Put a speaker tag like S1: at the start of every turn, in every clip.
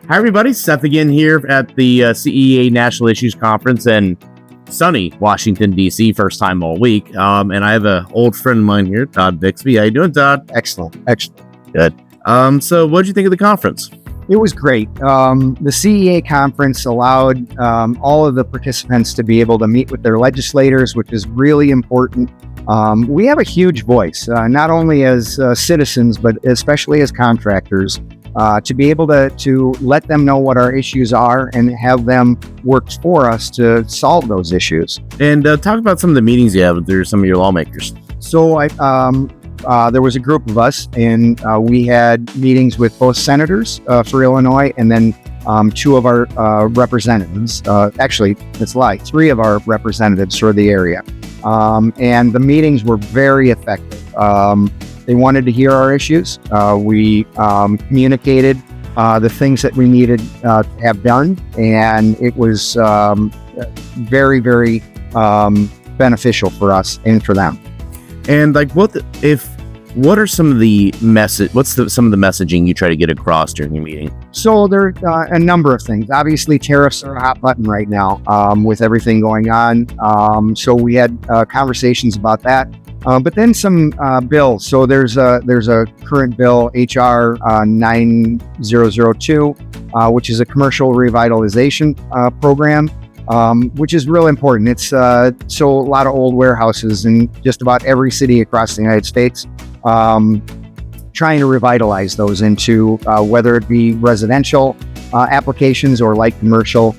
S1: Hi, everybody. Seth again here at the CEA National Issues Conference in sunny Washington, D.C. First time all week. And I have an old friend of mine here, Todd Byxbe. How you doing, Todd?
S2: Excellent.
S1: Good. So what did you think of the conference?
S2: It was great. The CEA conference allowed all of the participants to be able to meet with their legislators, which is really important. We have a huge voice, not only as citizens, but especially as contractors. To be able to let them know what our issues are and have them work for us to solve those issues.
S1: And talk about some of the meetings you have with some of your lawmakers.
S2: So there was a group of us, and we had meetings with both senators for Illinois, and then two of our representatives. Actually, it's a lie, three of our representatives for the area. And the meetings were very effective. They wanted to hear our issues. We communicated the things that we needed to have done, and it was very, very beneficial for us and for them.
S1: And like, what are some of the some of the messaging you try to get across during your meeting?
S2: So there are a number of things. Obviously, tariffs are a hot button right now with everything going on. So we had conversations about that. But then some bills. So there's a current bill, HR 9002, which is a commercial revitalization program, which is real important. It's so a lot of old warehouses in just about every city across the United States, trying to revitalize those into whether it be residential applications or light commercial.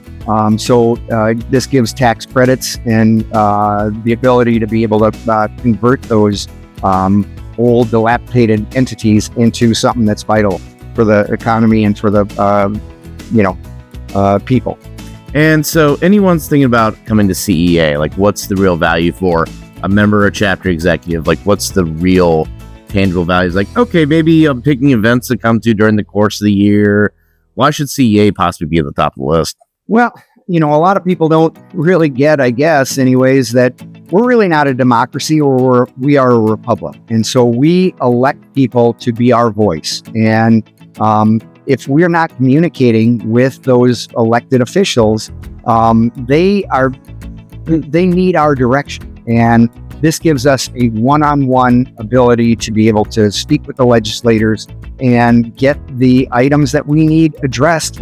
S2: So this gives tax credits and the ability to be able to convert those old dilapidated entities into something that's vital for the economy and for the people.
S1: And so anyone's thinking about coming to CEA, like what's the real value for a member or chapter executive? Like what's the real tangible values? Like, okay, maybe I'm picking events to come to during the course of the year. Why should CEA possibly be at the top of the list?
S2: Well, a lot of people don't really get, I guess, anyways, that we're really not a democracy, or we are a republic. And so we elect people to be our voice. And if we're not communicating with those elected officials, they need our direction. And this gives us a one-on-one ability to be able to speak with the legislators and get the items that we need addressed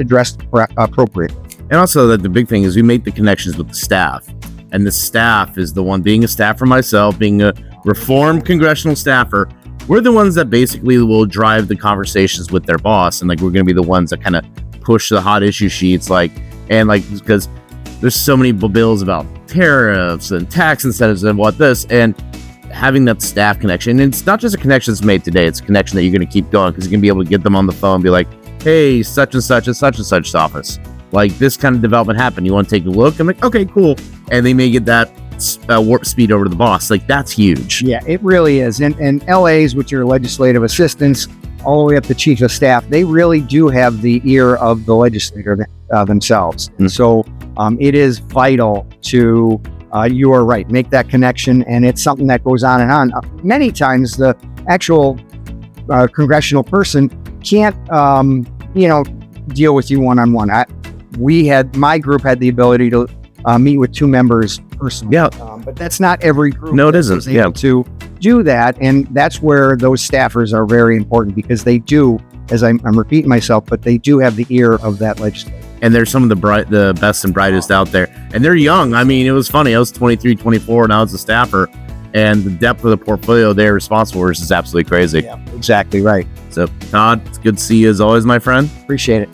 S2: appropriately.
S1: And also that the big thing is we make the connections with the staff, and the staff is the one, being a staffer myself, being a reformed congressional staffer, we're the ones that basically will drive the conversations with their boss. And like, we're going to be the ones that kind of push the hot issue sheets, because there's so many bills about tariffs and tax incentives and and having that staff connection. And it's not just a connection that's made today, it's a connection that you're going to keep going, because you're going to be able to get them on the phone and be like, hey, such and such office, like this kind of development happened. You want to take a look? I'm like, okay, cool. And they may get that warp speed over to the boss. Like, that's huge. Yeah,
S2: it really is. And LAs, which are legislative assistants, all the way up to chief of staff, they really do have the ear of the legislator themselves. Mm-hmm. So it is vital to, you are right, make that connection. And it's something that goes on and on. Many times the actual congressional person can't, deal with you one-on-one. My group had the ability to meet with two members personally.
S1: Yeah.
S2: But that's not every group.
S1: No, it isn't.
S2: Able to do that. And that's where those staffers are very important, because they do, as I'm repeating myself, but they do have the ear of that legislator.
S1: And they're some of the best and brightest out there. And they're young. I mean, it was funny. I was 23, 24, and I was a staffer. And the depth of the portfolio they're responsible for is absolutely crazy.
S2: Yeah, exactly right.
S1: So, Todd, it's good to see you as always, my friend.
S2: Appreciate it.